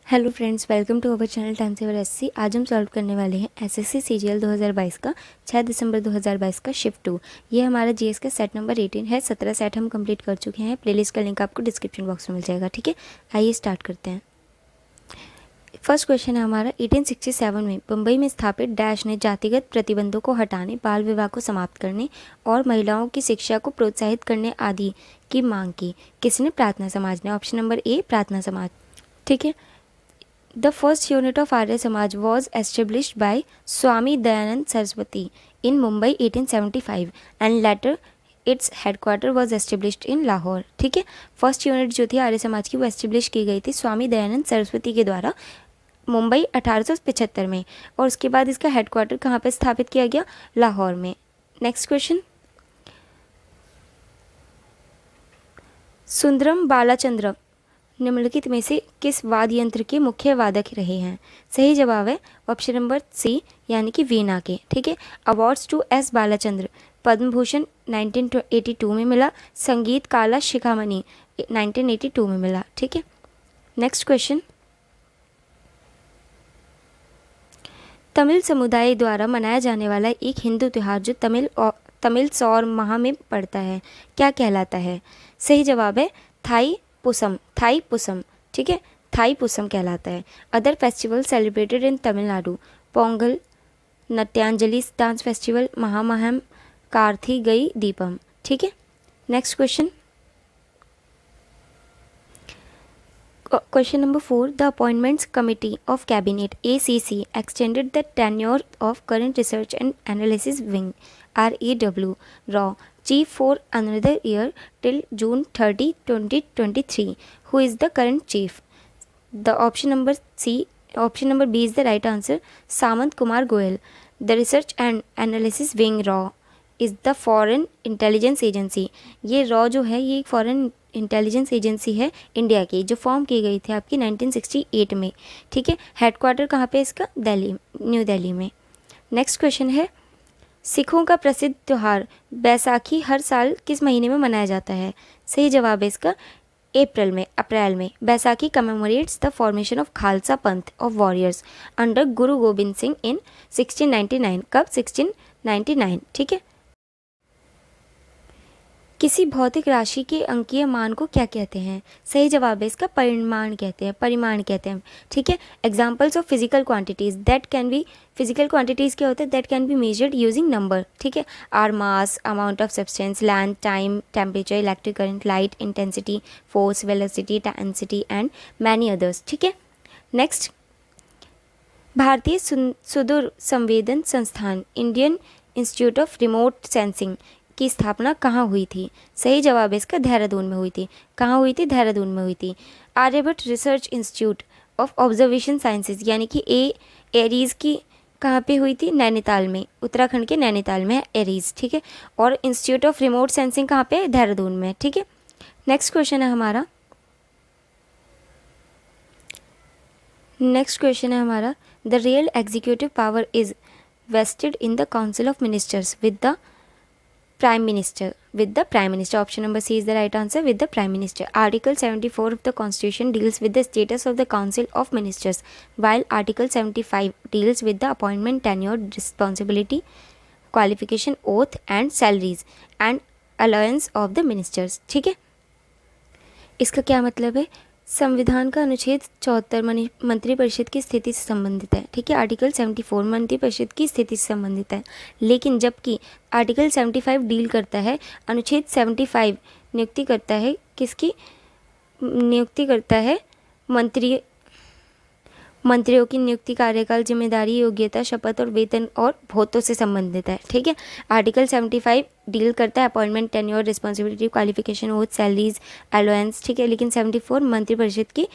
Hello friends, welcome to our channel time saver SC. आज हम solve करने वाले हैं एसएससी सीजीएल 2022 का 6 दिसंबर 2022 का शिफ्ट 2। ये हमारा जीएस का सेट नंबर 18 है। 17 सेट हम कंप्लीट कर चुके हैं। प्लेलिस्ट का लिंक आपको डिस्क्रिप्शन बॉक्स में मिल जाएगा। ठीक है, आइए स्टार्ट करते हैं। फर्स्ट क्वेश्चन है हमारा, 1867 में मुंबई में स्थापित डैश ने जातिगत प्रतिबंधों को हटाने, बाल विवाह को समाप्त करने और महिलाओं की शिक्षा को प्रोत्साहित करने आदि की मांग की। किसने? प्रार्थना समाज ने। ऑप्शन नंबर ए, प्रार्थना समाज। ठीक है। The first unit of Arya Samaj was established by Swami Dayanand Saraswati in Mumbai 1875 and later its headquarter was established in Lahore। ठीक है, फर्स्ट यूनिट जो थी आर्य समाज की वो एस्टेब्लिश की गई थी स्वामी दयानंद सरस्वती के द्वारा मुंबई 1875 में, और उसके बाद इसका हेडक्वार्टर कहाँ पे स्थापित किया गया? लाहौर में। नेक्स्ट क्वेश्चन, सुंदरम बालाचंद्र निम्नलिखित में से किस वाद्य यंत्र के मुख्य वादक रहे हैं? सही जवाब है ऑप्शन नंबर सी, यानी कि वीणा के। ठीक है। Awards to S Balachandra, Padma Bhushan 1982 में मिला, संगीत काला शिखामणि 1982 में मिला। ठीक है। नेक्स्ट क्वेश्चन, तमिल समुदाय द्वारा मनाया जाने वाला एक हिंदू त्यौहार जो तमिल सौर माह में पड़ता है, क्या कहलाता है? सही जवाब है थाई पुसम। ठीक है, थाई पुसम कहलाता है। Other festival celebrated in Tamil Nadu, Pongal, Natyanjali dance festival, Mahamaham, Karthigai Deepam. ठीक है। Next question, Question number 4. The Appointments Committee of Cabinet ACC extended the tenure of current Research and Analysis Wing RAW chief for another year till June 30, 2023. Who is the current chief? The option number B is the right answer. Samant Kumar Goel. The Research and Analysis Wing RAW is the Foreign Intelligence Agency. ये RAW जो है ये एक foreign intelligence agency है India की, जो form की गई थी आपकी 1968 में। ठीक है। हेडक्वार्टर कहाँ पे इसका? दिल्ली, न्यू दिल्ली में। नेक्स्ट क्वेश्चन है, सिखों का प्रसिद्ध त्यौहार बैसाखी हर साल किस महीने में मनाया जाता है? सही जवाब है इसका अप्रैल में। Baisakhi commemorates the formation of Khalsa पंथ of warriors under Guru Gobind Singh इन 1699। कब? 1699। ठीक है। किसी भौतिक राशि के अंकीय मान को क्या कहते हैं? सही जवाब है इसका परिमाण कहते हैं। ठीक है। Examples of physical quantities that can be, physical quantities क्या होते हैं? That can be measured using number. ठीक है। Are mass, amount of substance, land, time, temperature, electric current, light, intensity, force, velocity, density and many others. ठीक है। Next, भारतीय सुदूर संवेदन संस्थान Indian Institute of Remote Sensing की स्थापना कहाँ हुई थी? सही जवाब है इसका देहरादून में हुई थी। कहाँ हुई थी? देहरादून में हुई थी। Aryabhatta research institute of observation sciences यानी कि एरीज़ की कहाँ पे हुई थी? नैनीताल में, उत्तराखंड के नैनीताल में है एरीज़। ठीक है। और इंस्टीट्यूट ऑफ रिमोट सेंसिंग कहाँ पे है? देहरादून में। ठीक है। नेक्स्ट क्वेश्चन है हमारा, the real executive power is vested in the council of ministers with the Prime Minister. Option number C is the right answer, with the Prime Minister. Article 74 of the Constitution deals with the status of the Council of Ministers, while Article 75 deals with the appointment, tenure, responsibility, qualification, oath and salaries and allowance of the ministers. ठीक है। इसका क्या मतलब है? संविधान का अनुच्छेद 74 मंत्रिपरिषद की स्थिति से संबंधित है। ठीक है। आर्टिकल 74 मंत्रिपरिषद की स्थिति से संबंधित है, लेकिन जबकि आर्टिकल 75 डील करता है, अनुच्छेद 75 नियुक्ति करता है, किसकी नियुक्ति करता है? मंत्रियों की नियुक्ति, कार्यकाल, जिम्मेदारी, योग्यता, शपथ और वेतन और भोतों से संबंधित है। ठीक है। आर्टिकल 75 डील करता है appointment, tenure, responsibility, qualification, oath, salaries, allowance. ठीक है। लेकिन 74 मंत्रिपरिषद की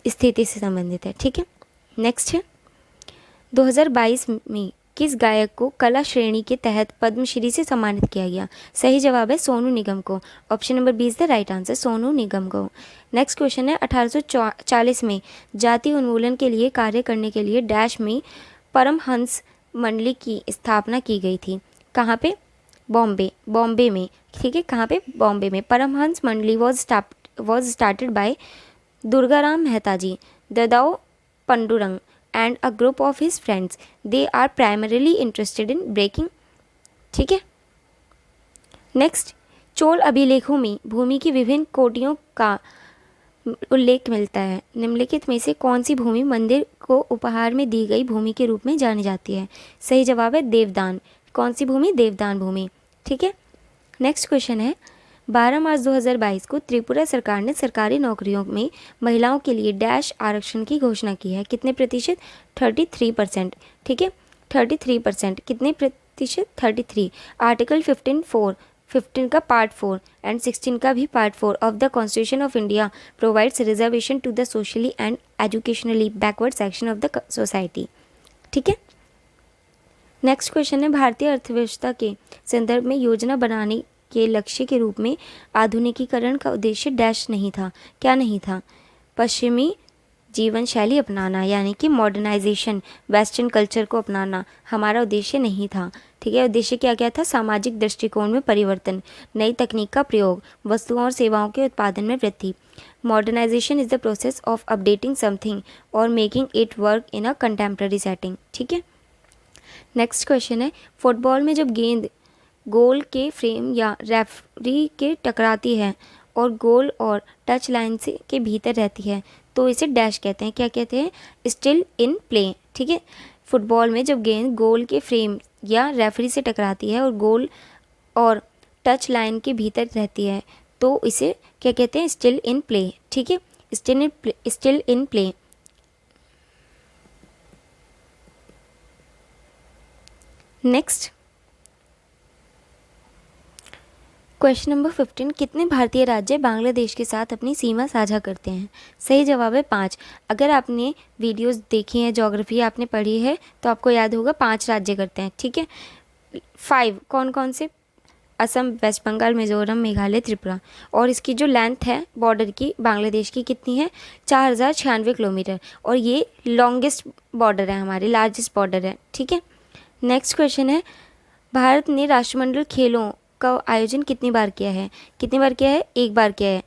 स्थिति से संबंधित है। ठीक है। नेक्स्ट है, 2022 में किस गायक को कला श्रेणी के तहत पद्मश्री से सम्मानित किया गया? सही जवाब है सोनू निगम को। Option number B is the right answer, Sonu Nigam को। नेक्स्ट क्वेश्चन है, 1840 में जाति उन्मूलन के लिए कार्य करने के लिए डैश में परमहंस मंडली की स्थापना की गई थी। कहाँ पे? बॉम्बे में। ठीक है। कहाँ पे? बॉम्बे में। परमहंस मंडली was started by Durgaram Mehtaji, Dadao Pandurang, and a group of his friends. They are primarily interested in breaking. ठीक है। नेक्स्ट, चोल अभिलेखों में भूमि की विभिन्न कोटियों का उल्लेख मिलता है। निम्नलिखित में से कौन सी भूमि मंदिर को उपहार में दी गई भूमि के रूप में जानी जाती है? सही जवाब है देवदान। कौन सी भूमि? देवदान भूमि। ठीक है। नेक्स्ट क्वेश्चन है, 12 मार्च 2022 को त्रिपुरा सरकार ने सरकारी नौकरियों में महिलाओं के लिए डैश आरक्षण की घोषणा की है। कितने प्रतिशत? 33%। ठीक है, 33%। कितने प्रतिशत? 33। आर्टिकल 15 का पार्ट 4 एंड 16 का भी part 4 of the constitution of India provides reservation to the socially and educationally backward section of the society. ठीक है। नेक्स्ट क्वेश्चन है, भारतीय अर्थव्यवस्था के संदर्भ में योजना बनाने के लक्ष्य के रूप में आधुनिकीकरण का उद्देश्य डैश नहीं था। क्या नहीं था? पश्चिमी जीवन शैली अपनाना, यानी कि मॉडर्नाइजेशन, वेस्टर्न कल्चर को अपनाना हमारा उद्देश्य नहीं था। ठीक है। उद्देश्य क्या क्या था? सामाजिक दृष्टिकोण में परिवर्तन, नई तकनीक का प्रयोग, वस्तुओं और सेवाओं के उत्पादन में वृद्धि। Modernisation is the process of updating something और making it work in a contemporary setting. ठीक है। नेक्स्ट क्वेश्चन है, फुटबॉल में जब गेंद गोल के फ्रेम या रेफरी के टकराती है और गोल और टच लाइन से के भीतर रहती है तो इसे डैश कहते हैं। क्या कहते हैं? Still in play. ठीक है। फुटबॉल में जब गेंद गोल के फ्रेम या रेफरी से टकराती है और गोल और टच लाइन के भीतर रहती है तो इसे क्या कहते हैं? Still in play. ठीक है, still in play. Next question number 15, कितने भारतीय राज्य बांग्लादेश के साथ अपनी सीमा साझा करते हैं? सही जवाब है 5। अगर आपने वीडियोस देखी हैं, ज्योग्राफी आपने पढ़ी है तो आपको याद होगा 5 राज्य करते हैं। ठीक है। 5 कौन कौन से? असम, वेस्ट बंगाल, मिजोरम, मेघालय, त्रिपुरा। और इसकी जो लेंथ है बॉर्डर की बांग्लादेश की कितनी है? 4096 किलोमीटर। और ये लॉन्गेस्ट बॉर्डर है, हमारे लार्जेस्ट बॉर्डर है। ठीक है। नेक्स्ट क्वेश्चन है, भारत ने राष्ट्रमंडल खेलों का आयोजन कितनी बार किया है? कितनी बार किया है? एक बार किया है।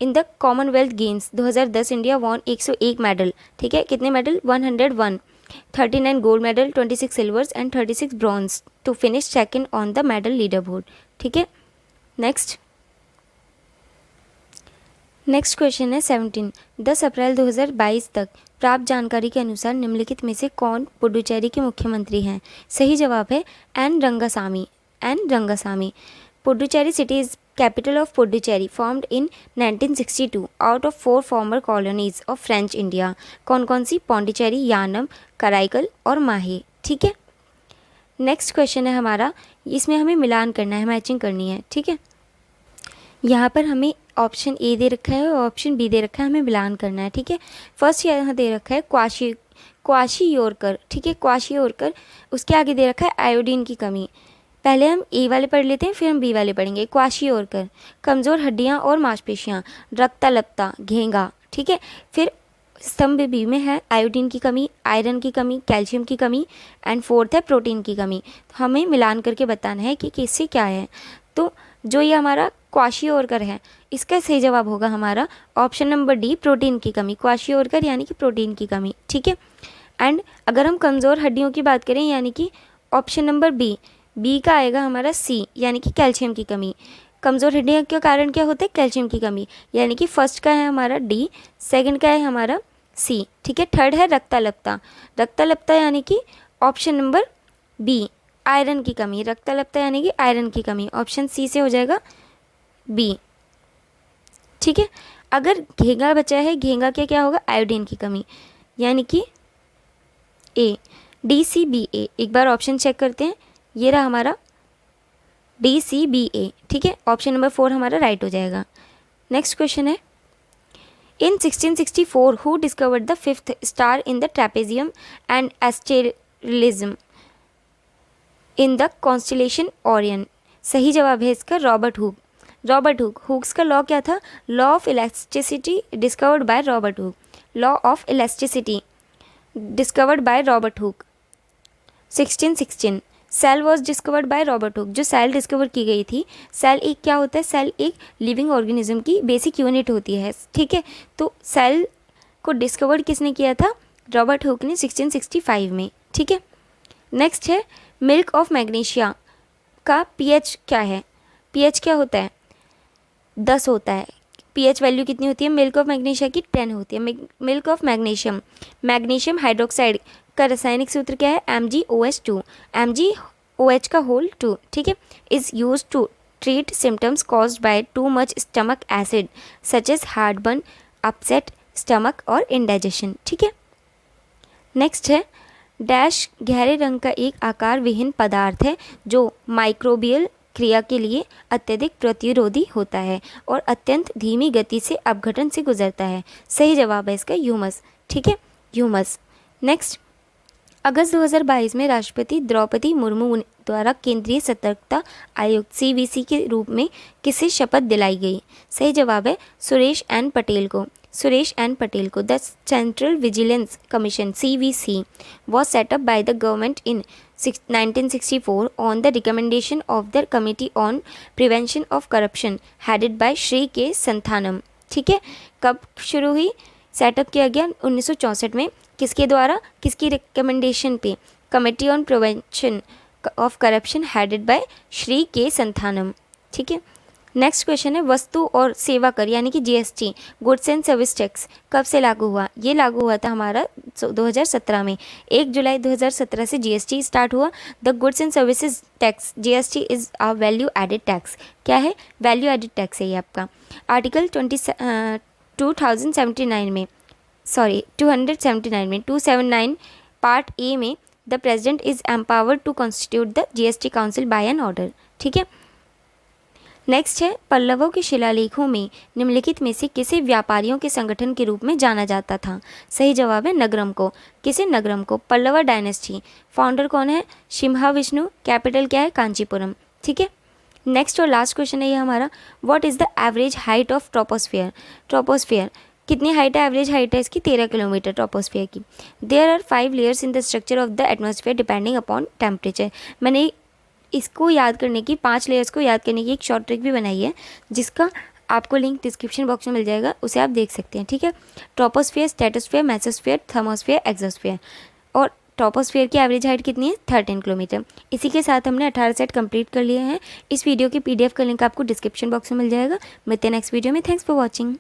In the Commonwealth Games 2010 India won 101 medal. ठीक है। कितने medal? 101। 39 gold medal, 26 silvers and 36 bronze to finish second on the medal leaderboard. ठीक है। नेक्स्ट क्वेश्चन है 17, 10 अप्रैल 2022 तक प्राप्त जानकारी के अनुसार निम्नलिखित में से कौन पुडुचेरी के मुख्यमंत्री हैं? सही जवाब है N Rangasamy. Puducherry city is capital of Puducherry, formed in 1962 out of 4 former colonies of French India. कौन कौन सी? पौंडीचेरी, यानम, कराईकल और माहे। ठीक है। नेक्स्ट क्वेश्चन है हमारा, इसमें हमें मिलान करना है, मैचिंग करनी है। ठीक है। यहाँ पर हमें ऑप्शन ए दे रखा है और ऑप्शन बी दे रखा है, हमें मिलान करना है। ठीक है। फर्स्ट यहाँ दे रखा है क्वाशियोरकर। ठीक है, क्वाशियोरकर। उसके आगे दे रखा है आयोडीन की कमी। पहले हम ए वाले पढ़ लेते हैं, फिर हम बी वाले पढ़ेंगे। क्वाशियोरकर, कमज़ोर हड्डियाँ और मांसपेशियाँ, रक्ताल्पता, घेंगा। ठीक है। फिर स्तंभ बी में है आयोडीन की कमी, आयरन की कमी, कैल्शियम की कमी एंड फोर्थ है प्रोटीन की कमी। तो हमें मिलान करके बताना है कि किससे क्या है। तो जो ये हमारा क्वाशियोरकर है, इसका सही जवाब होगा हमारा ऑप्शन नंबर डी, प्रोटीन की कमी। क्वाशियोरकर यानी कि प्रोटीन की कमी। ठीक है। एंड अगर हम कमज़ोर हड्डियों की बात करें यानी कि ऑप्शन नंबर बी का आएगा हमारा सी, यानी कि कैल्शियम की कमी। कमज़ोर हड्डियों के कारण क्या होता है? कैल्शियम की कमी। यानी कि फर्स्ट का है हमारा डी, सेकंड का है हमारा सी। ठीक है। थर्ड है रक्ताल्पता यानी कि ऑप्शन नंबर बी, आयरन की कमी। रक्ताल्पता यानी कि आयरन की कमी, ऑप्शन सी से हो जाएगा बी। ठीक है। अगर घेंगा बचा है, घेंगा के क्या होगा? आयोडीन की कमी, यानी कि ए, DCBA। एक बार ऑप्शन चेक करते हैं, ये रहा हमारा DCBA। ठीक है। ऑप्शन नंबर 4 हमारा राइट हो जाएगा। नेक्स्ट क्वेश्चन है, in 1664 who discovered the 5th star in the trapezium and asterism in the constellation Orion? सही जवाब है इसका रॉबर्ट हुक। हुक्स का लॉ क्या था? Law of elasticity discovered by Robert Hooke. Law of elasticity discovered by Robert Hooke 1616। Cell was discovered by Robert Hooke. जो cell discover की गई थी, सेल एक क्या होता है, सेल एक लिविंग ऑर्गेनिज्म की बेसिक यूनिट होती है, ठीक है। तो सेल को डिस्कवर किसने किया था, रॉबर्ट हुक ने 1665 में, ठीक है। नेक्स्ट है मिल्क ऑफ मैग्नीशिया का पीएच क्या है, पीएच क्या होता है, 10 होता है। पीएच वैल्यू कितनी होती है मिल्क ऑफ मैग्नीशिया की, 10 होती है। Milk of magnesium, magnesium hydroxide का रासायनिक सूत्र क्या है, MgOH2, MgOH का होल 2, ठीक है। Is use to treat symptoms caused by too much stomach acid such as heartburn, upset stomach और इंडाइजेशन, ठीक है। नेक्स्ट है डैश गहरे रंग का एक आकार विहीन पदार्थ है जो माइक्रोबियल क्रिया के लिए अत्यधिक प्रतिरोधी होता है और अत्यंत धीमी गति से अपघटन से गुजरता है। सही जवाब है इसका ह्यूमस, ठीक है, ह्यूमस। नेक्स्ट, अगस्त 2022 में राष्ट्रपति द्रौपदी मुर्मू द्वारा केंद्रीय सतर्कता आयुक्त CVC के रूप में किसे शपथ दिलाई गई। सही जवाब है सुरेश एन पटेल को, सुरेश एन पटेल को। The central vigilance commission CVC was set up by the government in 1964 on the recommendation of the Committee on Prevention of Corruption headed by Shri के संथानम, ठीक है। कब शुरू हुई, सेटअप किया गया 1964 में, किसके द्वारा, किसकी रिकमेंडेशन पे, committee on prevention of corruption headed by Shri के संथानम, ठीक है। नेक्स्ट क्वेश्चन है वस्तु और सेवा कर यानी कि GST, goods and service tax, कब से लागू हुआ। ये लागू हुआ था हमारा 2017 में, 1 जुलाई 2017 से GST स्टार्ट हुआ। The goods and services tax GST is a value added tax. क्या है, वैल्यू एडेड टैक्स है ये आपका। आर्टिकल 279 में 279 पार्ट ए में the president is empowered to constitute the GST council by an order, ठीक है। नेक्स्ट है पल्लवों के शिलालेखों में निम्नलिखित में से किसे व्यापारियों के संगठन के रूप में जाना जाता था। सही जवाब है नगरम को। किसे, नगरम को। पल्लवा डायनेस्टी, फाउंडर कौन है, शिम्हा विष्णु, कैपिटल क्या है, कांचीपुरम, ठीक है। नेक्स्ट और लास्ट क्वेश्चन है ये हमारा, what is the average height of troposphere. Troposphere कितनी हाइट है, एवरेज हाइट है इसकी 13 किलोमीटर ट्रोपोस्फियर की। There are 5 layers in the structure of the atmosphere depending upon temperature. मैंने इसको याद करने की, 5 लेयर्स को याद करने की एक शॉर्ट ट्रिक भी बनाई है, जिसका आपको लिंक डिस्क्रिप्शन बॉक्स में मिल जाएगा, उसे आप देख सकते हैं, ठीक है। Troposphere, stratosphere, mesosphere, thermosphere, exosphere. और ट्रोपोस्फियर की एवरेज हाइट कितनी है, 13 किलोमीटर। इसी के साथ हमने 18 सेट कंप्लीट कर लिए हैं। इस वीडियो की PDF का लिंक आपको डिस्क्रिप्शन बॉक्स में मिल जाएगा। मिलते हैं नेक्स्ट वीडियो में। Thanks for watching.